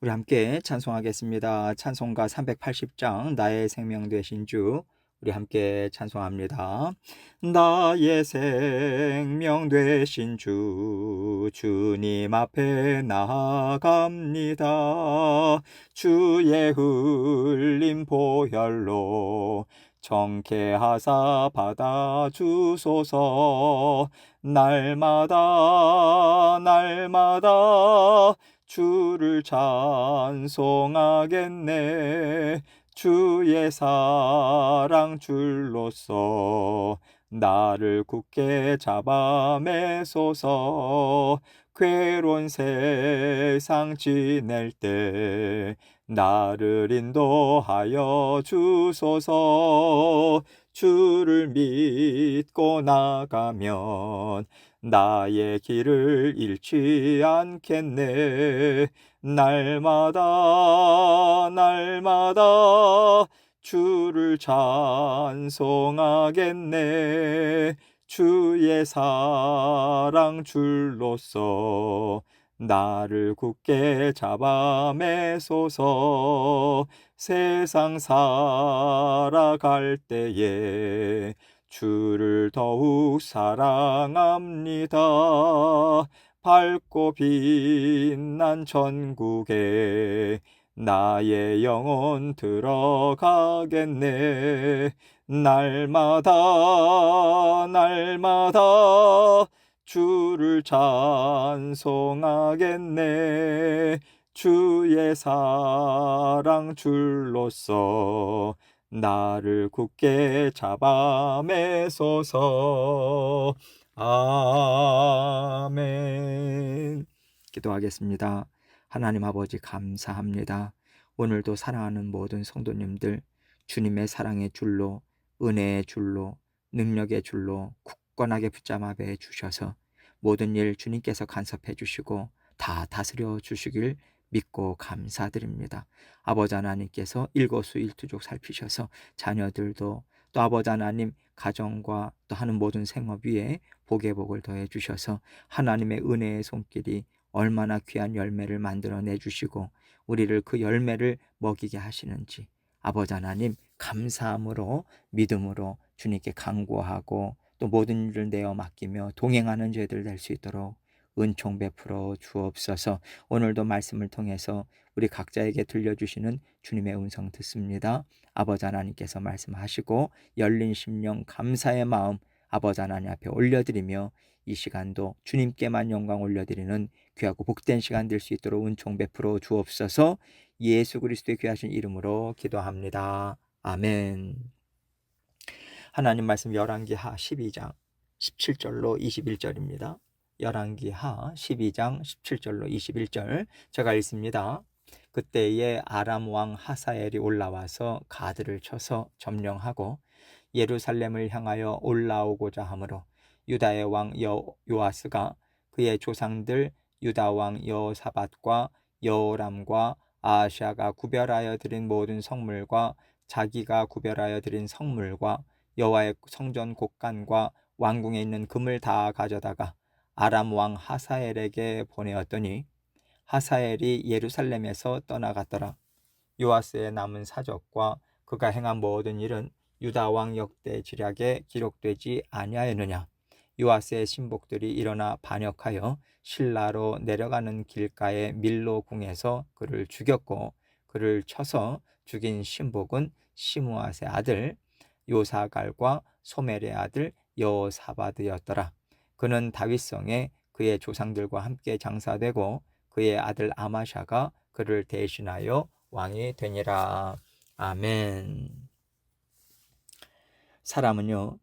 우리 함께 찬송하겠습니다. 찬송가 380장 나의 생명 되신 주, 우리 함께 찬송합니다. 나의 생명 되신 주, 주님 앞에 나아갑니다. 주의 흘린 보혈로 정케하사 받아주소서. 날마다 주를 찬송하겠네. 주의 사랑 줄로서 나를 굳게 잡아 매소서. 괴로운 세상 지낼 때 나를 인도하여 주소서. 주를 믿고 나가면 나의 길을 잃지 않겠네. 날마다 주를 찬송하겠네. 주의 사랑 줄로서 나를 굳게 잡아 매소서. 세상 살아갈 때에 주를 더욱 사랑합니다. 밝고 빛난 천국에 나의 영혼 들어가겠네. 날마다 주를 찬송하겠네. 주의 사랑 줄로서 나를 굳게 잡아 매소서. 아멘. 기도하겠습니다. 하나님 아버지, 감사합니다. 오늘도 사랑하는 모든 성도님들, 주님의 사랑의 줄로, 은혜의 줄로, 능력의 줄로 굳건하게 붙잡아 매 주셔서 모든 일 주님께서 간섭해 주시고 다 다스려 주시길 믿고 감사드립니다. 아버지 하나님께서 일거수일투족 살피셔서 자녀들도 또 아버지 하나님 가정과 또 하는 모든 생업 위에 복의 복을 더해 주셔서 하나님의 은혜의 손길이 얼마나 귀한 열매를 만들어내 주시고 우리를 그 열매를 먹이게 하시는지 아버지 하나님 감사함으로 믿음으로 주님께 간구하고 또 모든 일을 내어 맡기며 동행하는 죄들 될 수 있도록 은총 베풀어 주옵소서. 오늘도 말씀을 통해서 우리 각자에게 들려주시는 주님의 음성 듣습니다. 아버지 하나님께서 말씀하시고 열린 심령 감사의 마음 아버지 하나님 앞에 올려드리며 이 시간도 주님께만 영광 올려드리는 귀하고 복된 시간 될 수 있도록 은총 베풀어 주옵소서. 예수 그리스도의 귀하신 이름으로 기도합니다. 아멘. 하나님 말씀 열왕기하 12장 17절로 21절입니다. 열왕기하 12장 17절로 21절 제가 읽습니다. 그때에 아람 왕 하사엘이 올라와서 가드를 쳐서 점령하고 예루살렘을 향하여 올라오고자 하므로 유다의 왕 요아스가 그의 조상들 유다 왕 여호사밧과 여호람과 아하시아가 구별하여 드린 모든 성물과 자기가 구별하여 드린 성물과 여호와의 성전 곳간과 왕궁에 있는 금을 다 가져다가 아람 왕 하사엘에게 보내었더니 하사엘이 예루살렘에서 떠나갔더라. 요아스의 남은 사적과 그가 행한 모든 일은 유다 왕 역대 지략에 기록되지 아니하였느냐. 요아스의 신복들이 일어나 반역하여 실라로 내려가는 길가의 밀로 궁에서 그를 죽였고 그를 쳐서 죽인 신복은 시므앗의 아들 요사갈과 소멜의 아들 여호사밧이었더라. 그는 다윗성에 그의 조상들과 함께 장사되고 그의 아들 아마샤가 그를 대신하여 왕이 되니라. 아멘. 사람은요,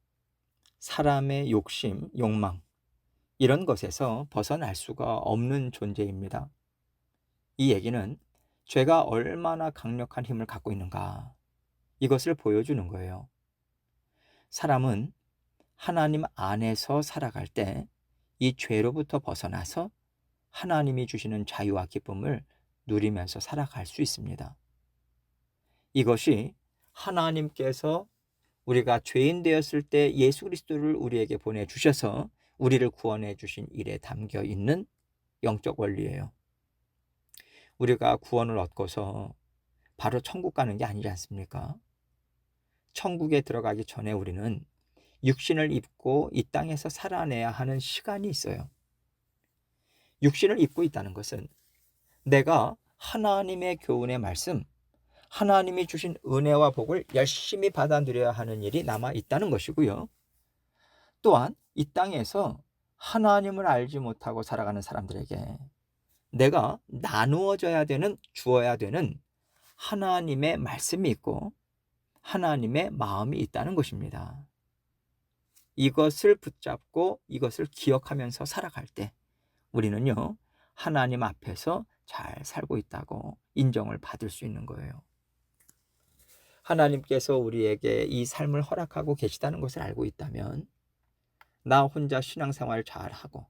사람의 욕심, 욕망 이런 것에서 벗어날 수가 없는 존재입니다. 이 얘기는 죄가 얼마나 강력한 힘을 갖고 있는가 이것을 보여주는 거예요. 사람은 하나님 안에서 살아갈 때 이 죄로부터 벗어나서 하나님이 주시는 자유와 기쁨을 누리면서 살아갈 수 있습니다. 이것이 하나님께서 우리가 죄인 되었을 때 예수 그리스도를 우리에게 보내주셔서 우리를 구원해 주신 일에 담겨 있는 영적 원리예요. 우리가 구원을 얻고서 바로 천국 가는 게 아니지 않습니까? 천국에 들어가기 전에 우리는 육신을 입고 이 땅에서 살아내야 하는 시간이 있어요. 육신을 입고 있다는 것은 내가 하나님의 교훈의 말씀, 하나님이 주신 은혜와 복을 열심히 받아 누려야 하는 일이 남아 있다는 것이고요. 또한 이 땅에서 하나님을 알지 못하고 살아가는 사람들에게 내가 나누어져야 되는, 주어야 되는 하나님의 말씀이 있고 하나님의 마음이 있다는 것입니다. 이것을 붙잡고 이것을 기억하면서 살아갈 때 우리는요, 하나님 앞에서 잘 살고 있다고 인정을 받을 수 있는 거예요. 하나님께서 우리에게 이 삶을 허락하고 계시다는 것을 알고 있다면 나 혼자 신앙생활 잘하고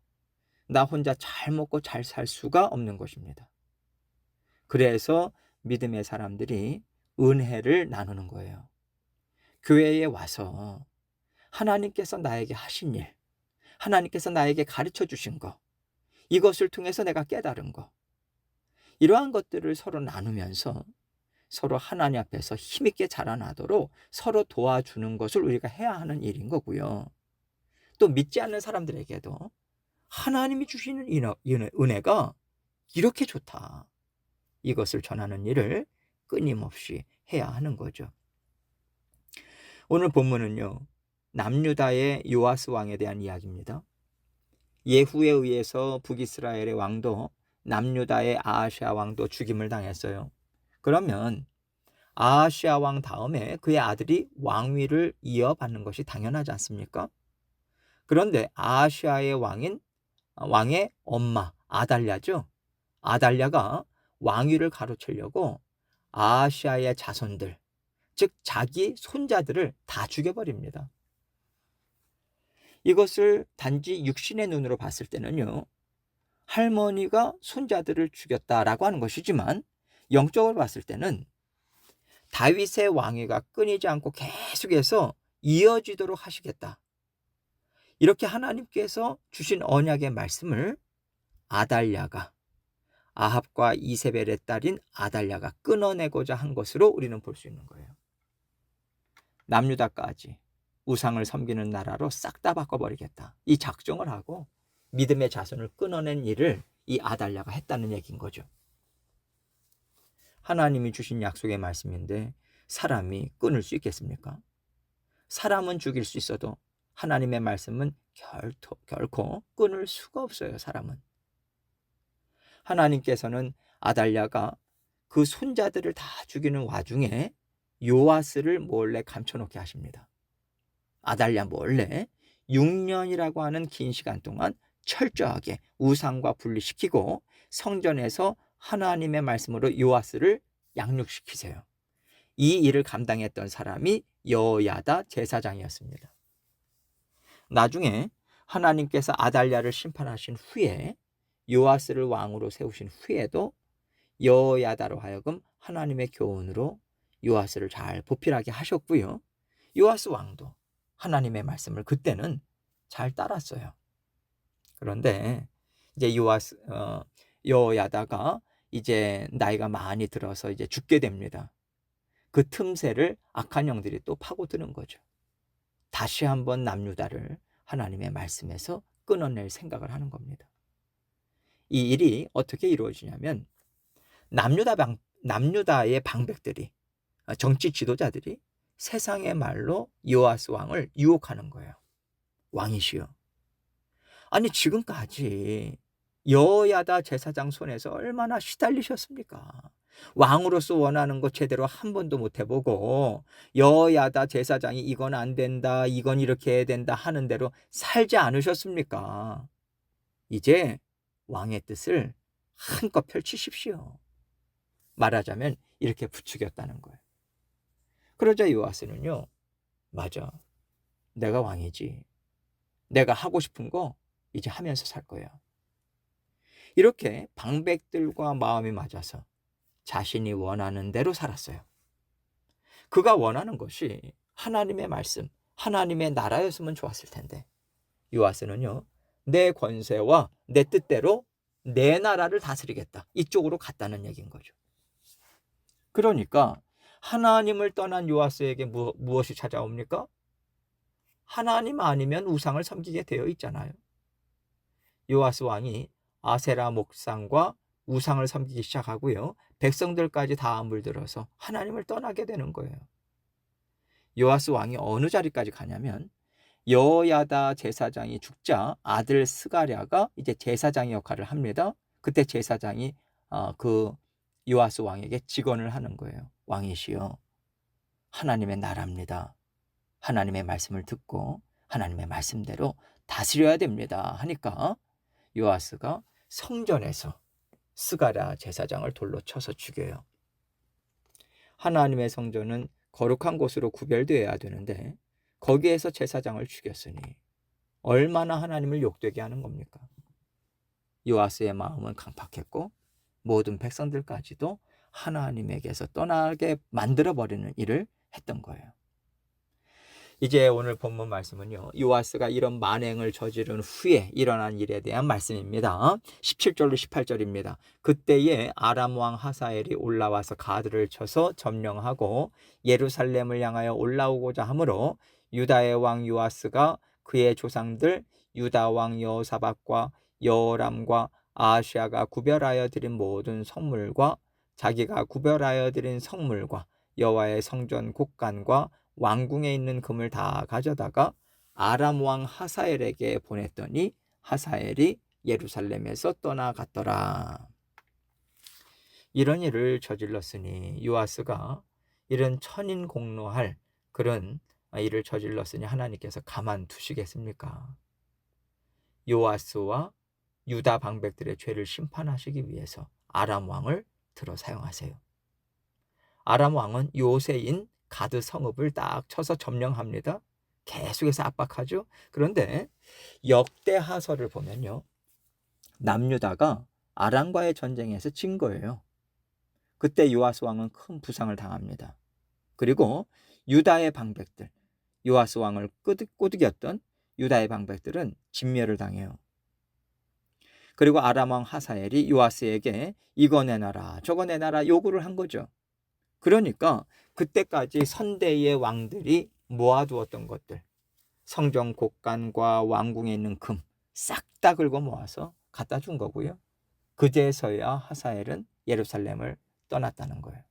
나 혼자 잘 먹고 잘 살 수가 없는 것입니다. 그래서 믿음의 사람들이 은혜를 나누는 거예요. 교회에 와서 하나님께서 나에게 하신 일, 하나님께서 나에게 가르쳐 주신 것, 이것을 통해서 내가 깨달은 것, 이러한 것들을 서로 나누면서 서로 하나님 앞에서 힘있게 자라나도록 서로 도와주는 것을 우리가 해야 하는 일인 거고요. 또 믿지 않는 사람들에게도 하나님이 주시는 은혜가 이렇게 좋다, 이것을 전하는 일을 끊임없이 해야 하는 거죠. 오늘 본문은요, 남유다의 요아스 왕에 대한 이야기입니다. 예후에 의해서 북이스라엘의 왕도 남유다의 아하시아 왕도 죽임을 당했어요. 그러면 아하시아 왕 다음에 그의 아들이 왕위를 이어받는 것이 당연하지 않습니까? 그런데 아하시아의 왕의 엄마 아달랴죠. 아달랴가 왕위를 가로채려고 아하시아의 자손들, 즉 자기 손자들을 다 죽여버립니다. 이것을 단지 육신의 눈으로 봤을 때는요, 할머니가 손자들을 죽였다라고 하는 것이지만 영적으로 봤을 때는 다윗의 왕위가 끊이지 않고 계속해서 이어지도록 하시겠다, 이렇게 하나님께서 주신 언약의 말씀을 아달랴가, 아합과 이세벨의 딸인 아달랴가 끊어내고자 한 것으로 우리는 볼 수 있는 거예요. 남유다까지 우상을 섬기는 나라로 싹 다 바꿔버리겠다, 이 작정을 하고 믿음의 자손을 끊어낸 일을 이 아달랴가 했다는 얘기인 거죠. 하나님이 주신 약속의 말씀인데 사람이 끊을 수 있겠습니까? 사람은 죽일 수 있어도 하나님의 말씀은 결코 끊을 수가 없어요. 사람은. 하나님께서는 아달랴가 그 손자들을 다 죽이는 와중에 요아스를 몰래 감춰놓게 하십니다. 아달랴 몰래 6년이라고 하는 긴 시간 동안 철저하게 우상과 분리시키고 성전에서 하나님의 말씀으로 요아스를 양육시키세요. 이 일을 감당했던 사람이 여호야다 제사장이었습니다. 나중에 하나님께서 아달랴를 심판하신 후에 요아스를 왕으로 세우신 후에도 여호야다로 하여금 하나님의 교훈으로 요아스를 잘 보필하게 하셨고요. 요아스 왕도 하나님의 말씀을 그때는 잘 따랐어요. 그런데 이제 여호야다가 이제 나이가 많이 들어서 이제 죽게 됩니다. 그 틈새를 악한 영들이 또 파고드는 거죠. 다시 한번 남유다를 하나님의 말씀에서 끊어낼 생각을 하는 겁니다. 이 일이 어떻게 이루어지냐면 남유다의 방백들이, 정치 지도자들이 세상의 말로 요아스 왕을 유혹하는 거예요. 왕이시여, 아니 지금까지 여호야다 제사장 손에서 얼마나 시달리셨습니까? 왕으로서 원하는 것 제대로 한 번도 못 해보고 여호야다 제사장이 이건 안 된다, 이건 이렇게 해야 된다 하는 대로 살지 않으셨습니까? 이제 왕의 뜻을 한껏 펼치십시오. 말하자면 이렇게 부추겼다는 거예요. 그러자 요아스는요, 맞아, 내가 왕이지, 내가 하고 싶은 거 이제 하면서 살 거야, 이렇게 방백들과 마음이 맞아서 자신이 원하는 대로 살았어요. 그가 원하는 것이 하나님의 말씀, 하나님의 나라였으면 좋았을 텐데 요아스는요, 내 권세와 내 뜻대로 내 나라를 다스리겠다. 이쪽으로 갔다는 얘기인 거죠. 그러니까 하나님을 떠난 요아스에게 무엇이 찾아옵니까? 하나님 아니면 우상을 섬기게 되어 있잖아요. 요아스 왕이 아세라 목상과 우상을 섬기기 시작하고요. 백성들까지 다 물들어서 하나님을 떠나게 되는 거예요. 요아스 왕이 어느 자리까지 가냐면 여호야다 제사장이 죽자 아들 스가랴가 이제 제사장의 역할을 합니다. 그때 제사장이 그 요아스 왕에게 직언을 하는 거예요. 왕이시여, 하나님의 나라입니다. 하나님의 말씀을 듣고 하나님의 말씀대로 다스려야 됩니다 하니까 요아스가 성전에서 스가랴 제사장을 돌로 쳐서 죽여요. 하나님의 성전은 거룩한 곳으로 구별되어야 되는데 거기에서 제사장을 죽였으니 얼마나 하나님을 욕되게 하는 겁니까? 요아스의 마음은 강팍했고 모든 백성들까지도 하나님에게서 떠나게 만들어버리는 일을 했던 거예요. 이제 오늘 본문 말씀은요, 요아스가 이런 만행을 저지른 후에 일어난 일에 대한 말씀입니다. 17절로 18절입니다. 그때에 아람 왕 하사엘이 올라와서 가드를 쳐서 점령하고 예루살렘을 향하여 올라오고자 하므로 유다의 왕 요아스가 그의 조상들 유다 왕 여호사밧과 여호람과 아하시아가 구별하여 드린 모든 성물과 자기가 구별하여 드린 성물과 여호와의 성전 곳간과 왕궁에 있는 금을 다 가져다가 아람 왕 하사엘에게 보냈더니 하사엘이 예루살렘에서 떠나갔더라. 이런 일을 저질렀으니 요아스가 이런 천인공노할 그런 일을 저질렀으니 하나님께서 가만두시겠습니까? 요아스와 유다 방백들의 죄를 심판하시기 위해서 아람 왕을 들어 사용하세요. 아람 왕은 요새인 가드 성읍을 딱 쳐서 점령합니다. 계속해서 압박하죠. 그런데 역대하서를 보면요, 남유다가 아람과의 전쟁에서 진 거예요. 그때 요아스 왕은 큰 부상을 당합니다. 그리고 유다의 방백들, 요아스 왕을 꼬드겼던 유다의 방백들은 진멸을 당해요. 그리고 아람 왕 하사엘이 요아스에게 이거 내놔라 저거 내놔라 요구를 한 거죠. 그러니까 그때까지 선대의 왕들이 모아두었던 것들, 성전 곳간과 왕궁에 있는 금 싹 다 긁어 모아서 갖다 준 거고요. 그제서야 하사엘은 예루살렘을 떠났다는 거예요.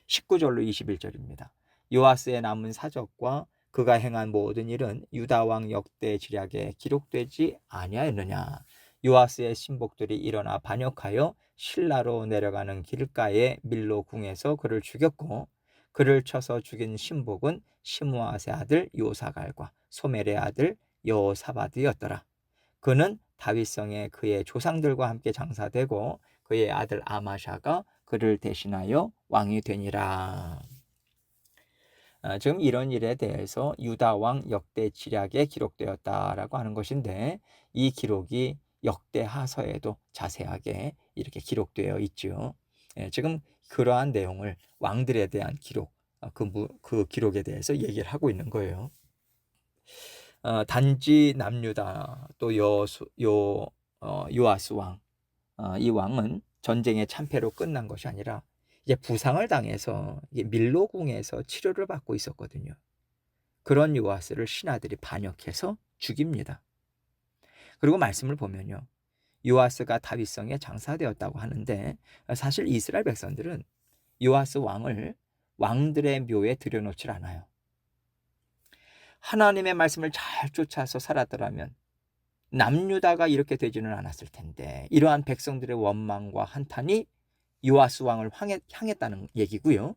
19절로 21절입니다. 요아스의 남은 사적과 그가 행한 모든 일은 유다 왕 역대 지략에 기록되지 아니하였느냐. 요아스의 신복들이 일어나 반역하여 실라로 내려가는 길가의 밀로 궁에서 그를 죽였고 그를 쳐서 죽인 신복은 시므아스의 아들 요사갈과 소멜의 아들 여호사밧이었더라. 그는 다윗성에 그의 조상들과 함께 장사되고 그의 아들 아마샤가 그를 대신하여 왕이 되니라. 지금 이런 일에 대해서 유다 왕 역대 지략에 기록되었다라고 하는 것인데 이 기록이 역대하서에도 자세하게 이렇게 기록되어 있죠. 지금 그러한 내용을 왕들에 대한 기록, 그 기록에 대해서 얘기를 하고 있는 거예요. 단지 남유다 또 요아스 왕, 이 왕은 전쟁의 참패로 끝난 것이 아니라 이제 부상을 당해서 밀로궁에서 치료를 받고 있었거든요. 그런 요아스를 신하들이 반역해서 죽입니다. 그리고 말씀을 보면요, 요아스가 다윗성에 장사되었다고 하는데 사실 이스라엘 백성들은 요아스 왕을 왕들의 묘에 들여놓질 않아요. 하나님의 말씀을 잘 쫓아서 살았더라면 남유다가 이렇게 되지는 않았을 텐데 이러한 백성들의 원망과 한탄이 요아스 왕을 향했다는 얘기고요.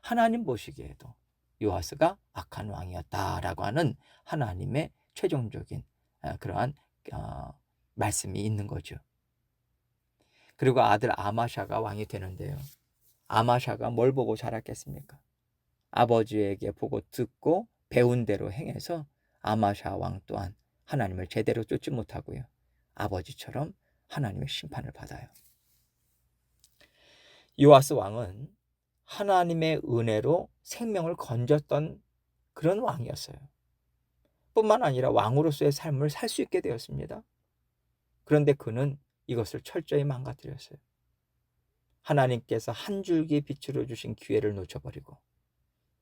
하나님 보시기에도 요아스가 악한 왕이었다라고 하는 하나님의 최종적인 그러한 말씀이 있는 거죠. 그리고 아들 아마샤가 왕이 되는데요. 아마샤가 뭘 보고 자랐겠습니까? 아버지에게 보고 듣고 배운 대로 행해서 아마샤 왕 또한 하나님을 제대로 쫓지 못하고요. 아버지처럼 하나님의 심판을 받아요. 요아스 왕은 하나님의 은혜로 생명을 건졌던 그런 왕이었어요. 뿐만 아니라 왕으로서의 삶을 살 수 있게 되었습니다. 그런데 그는 이것을 철저히 망가뜨렸어요. 하나님께서 한 줄기 빛으로 주신 기회를 놓쳐버리고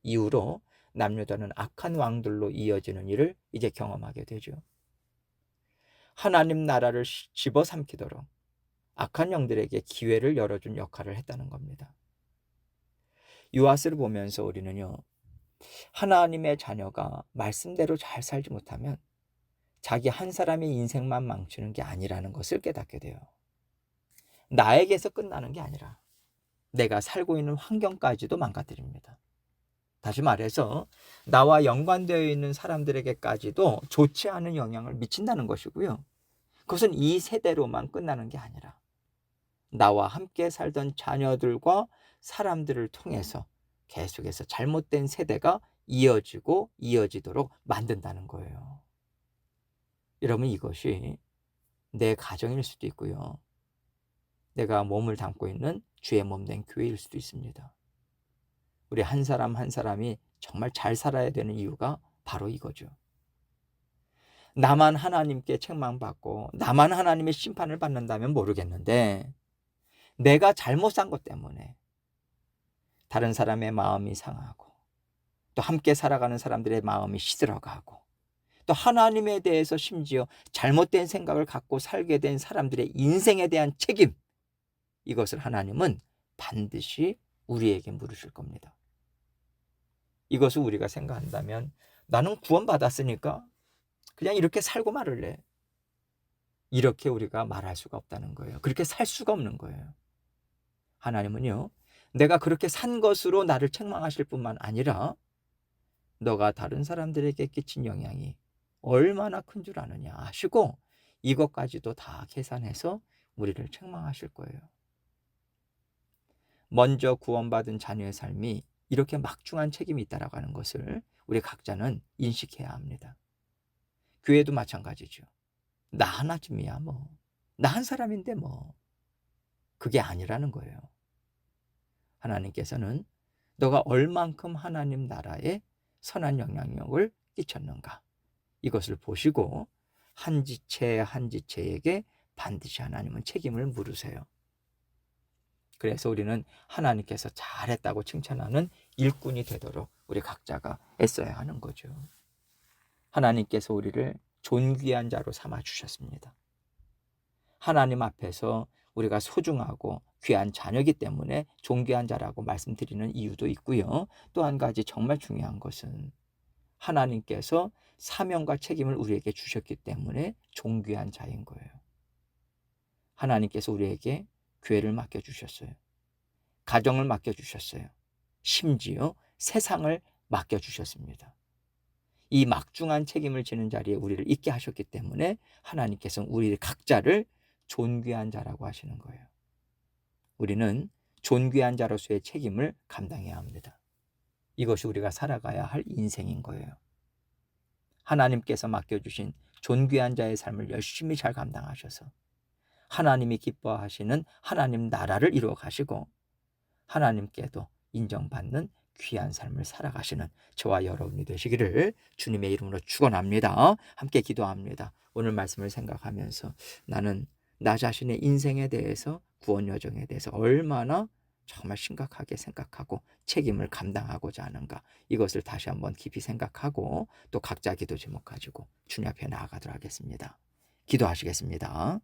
이후로 남유다는 악한 왕들로 이어지는 일을 이제 경험하게 되죠. 하나님 나라를 집어삼키도록 악한 영들에게 기회를 열어준 역할을 했다는 겁니다. 요아스를 보면서 우리는요, 하나님의 자녀가 말씀대로 잘 살지 못하면 자기 한 사람의 인생만 망치는 게 아니라는 것을 깨닫게 돼요. 나에게서 끝나는 게 아니라 내가 살고 있는 환경까지도 망가뜨립니다. 다시 말해서 나와 연관되어 있는 사람들에게까지도 좋지 않은 영향을 미친다는 것이고요. 그것은 이 세대로만 끝나는 게 아니라 나와 함께 살던 자녀들과 사람들을 통해서 계속해서 잘못된 세대가 이어지고 이어지도록 만든다는 거예요. 여러분, 이것이 내 가정일 수도 있고요. 내가 몸을 담고 있는 주의 몸된 교회일 수도 있습니다. 우리 한 사람 한 사람이 정말 잘 살아야 되는 이유가 바로 이거죠. 나만 하나님께 책망받고 나만 하나님의 심판을 받는다면 모르겠는데 내가 잘못 산 것 때문에 다른 사람의 마음이 상하고 또 함께 살아가는 사람들의 마음이 시들어가고 또 하나님에 대해서 심지어 잘못된 생각을 갖고 살게 된 사람들의 인생에 대한 책임, 이것을 하나님은 반드시 우리에게 물으실 겁니다. 이것을 우리가 생각한다면 나는 구원받았으니까 그냥 이렇게 살고 말을래, 이렇게 우리가 말할 수가 없다는 거예요. 그렇게 살 수가 없는 거예요. 하나님은요, 내가 그렇게 산 것으로 나를 책망하실 뿐만 아니라 너가 다른 사람들에게 끼친 영향이 얼마나 큰 줄 아느냐 하시고 이것까지도 다 계산해서 우리를 책망하실 거예요. 먼저 구원받은 자녀의 삶이 이렇게 막중한 책임이 있다라고 하는 것을 우리 각자는 인식해야 합니다. 교회도 마찬가지죠. 나 하나쯤이야 뭐, 나 한 사람인데 뭐, 그게 아니라는 거예요. 하나님께서는 너가 얼만큼 하나님 나라에 선한 영향력을 끼쳤는가, 이것을 보시고 한 지체 한 지체에게 반드시 하나님은 책임을 물으세요. 그래서 우리는 하나님께서 잘했다고 칭찬하는 일꾼이 되도록 우리 각자가 애써야 하는 거죠. 하나님께서 우리를 존귀한 자로 삼아 주셨습니다. 하나님 앞에서 우리가 소중하고 귀한 자녀이기 때문에 존귀한 자라고 말씀드리는 이유도 있고요. 또 한 가지 정말 중요한 것은 하나님께서 사명과 책임을 우리에게 주셨기 때문에 존귀한 자인 거예요. 하나님께서 우리에게 교회를 맡겨주셨어요. 가정을 맡겨주셨어요. 심지어 세상을 맡겨주셨습니다. 이 막중한 책임을 지는 자리에 우리를 있게 하셨기 때문에 하나님께서는 우리 각자를 존귀한 자라고 하시는 거예요. 우리는 존귀한 자로서의 책임을 감당해야 합니다. 이것이 우리가 살아가야 할 인생인 거예요. 하나님께서 맡겨주신 존귀한 자의 삶을 열심히 잘 감당하셔서 하나님이 기뻐하시는 하나님 나라를 이루어 가시고 하나님께도 인정받는 귀한 삶을 살아가시는 저와 여러분이 되시기를 주님의 이름으로 축원합니다. 함께 기도합니다. 오늘 말씀을 생각하면서 나는 나 자신의 인생에 대해서, 구원 여정에 대해서 얼마나 정말 심각하게 생각하고 책임을 감당하고자 하는가, 이것을 다시 한번 깊이 생각하고 또 각자 기도 제목 가지고 주님 앞에 나아가도록 하겠습니다. 기도하시겠습니다.